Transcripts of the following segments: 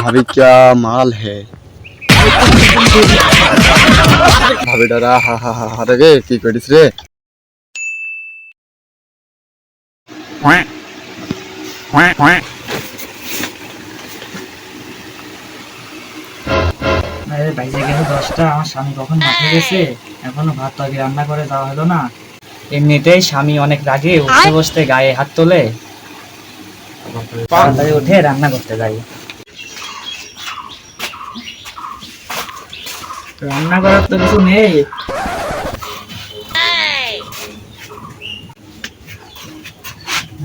भाभी क्या माल है भाभी दादा हा हा हा रे কি করিস রে আরে বাইরে গেছে 10টা। আমার স্বামী কখন মাঠে গেছে, এখনো ভাত তরকারি রান্না করে যাওয়া হলো না। এমনিতেই স্বামী অনেক রাগে, উঠতে বসতে গায়ে হাত তোলে। তাড়াতাড়ি উঠে রান্না করতে যাই। রান্না করার তো কিছু নেই।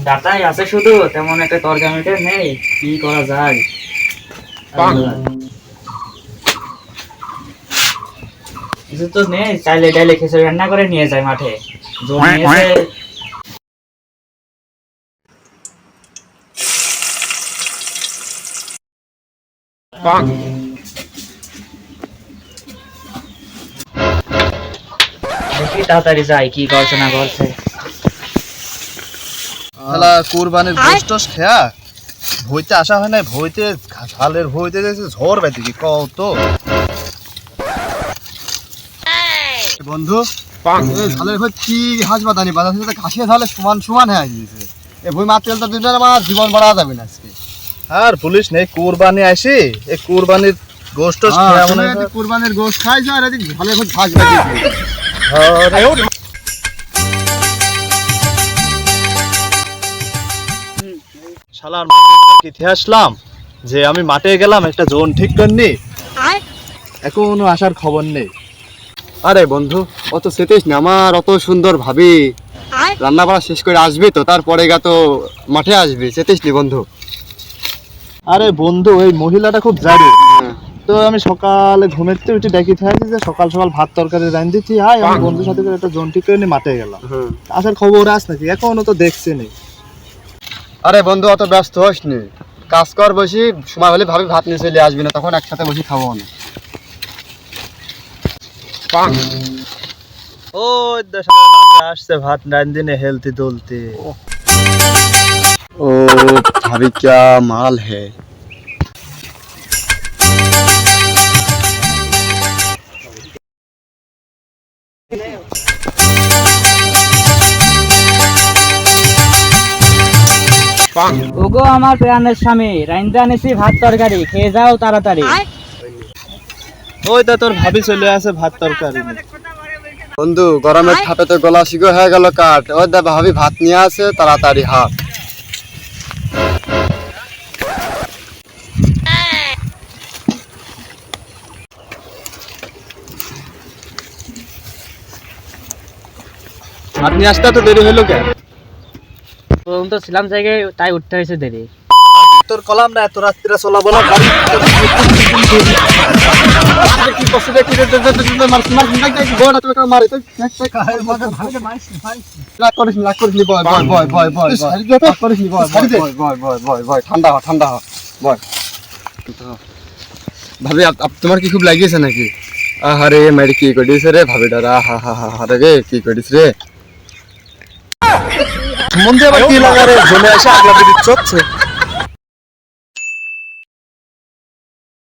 ডাটাই আছে শুধু, তেমন একটা তরকারি নেই। কি করা যায়? কিছু তো নেই, চাইলে ডাইলে খিচুড়ি রান্না করে নিয়ে যায় মাঠে। জমি নিয়েছে। দেখি তাড়াতাড়ি যাই, কি করছে না করছে। শালা কুরবানির গোশত খেয়া ভইতে আসা হয় না, ভইতে ঝালের ভইতে দেখছি ঝড় বাইতে কি কত বন্ধু এই ঝালের ভই কি হাঁস বাদানি বাদানি সাথে ঘাসে ঝালে সমান সমান হয়ে গিয়েছে। এই ভই মাত্র তো দিন আমার জীবন বাড়া যাবে না আজকে। আর পুলিশ নেই, কুরবানি আসি এই কুরবানির গোশত খেয়া মনে হয় কুরবানির গোশত খাইছ আর এদিক ঝালের ভই ঘাস বাইতে শালার মাঠে আসলাম যে আমি মাঠে গেলাম একটা জোন ঠিক করনি, এখনো আসার খবর নেই। আরে বন্ধু অত সেতিস না, আমার অত সুন্দর ভাবি রান্না বাড়া শেষ করে আসবি তো, তারপরে গা তো মাঠে আসবি, সেতিস নি বন্ধু। আরে বন্ধু ওই মহিলাটা খুব জারু, তো আমি সকালে ঘুমের থেকে উঠে ডেকে থাকি যে সকাল সকাল ভাত তরকারি রান্ধি দিচ্ছি, হাই আমি বন্ধুর সাথে একটা জোন ঠিক করে নিয়ে মাঠে গেলাম। আসার খবর আস নাকি, এখনো তো দেখছে নি। আরে বন্ধু অত ব্যস্ত হোস নি, কাজ কর বসি, সময় হলে ভাবি ভাত নিয়ে চলে আসবি না, তখন একসাথে বসে খাবো না। ও আসছে ভাত রান্ধি হেলতে দুলতে। ও ভাবি क्या माल है ওগো আমার প্রাণের স্বামী, রাইন্দা এনেছি ভাত তরকারি, খেয়ে যাও তাড়াতাড়ি। ওই তো তোর ভাবি চলে আসে ভাত তরকারি। বন্ধু গরমের ঠাপে তো গলা শিগো হয়ে গেল কাট, ওই দা ভাবি ভাত নিয়ে আসে তাড়াতাড়ি হাত। আপনি আসতে তো দেরি হলো কেন? তো ছিলাম জায়গায়, তাই উঠতে হয়েছে দেরি। তোর কলাম না এত রাত্রিরে চলাবো না গাড়ি কি করছিস রে, কি রে মার মার গোড়া তো মারে তো লাগ করিস বয় বয় বয় বয় বয় লাগ করিস বয় বয় বয় বয় বয় বয় ঠান্ডা হ বয়। ভাবি তোমার কি খুব লাগিয়েছে নাকি? আরে মেরে কি করিস রে ভাবি দাদা হা হা হা রে কি করিস রে মন্দির আবার কি লাগা রে, জমে আসে আগলা দিচ্ছ।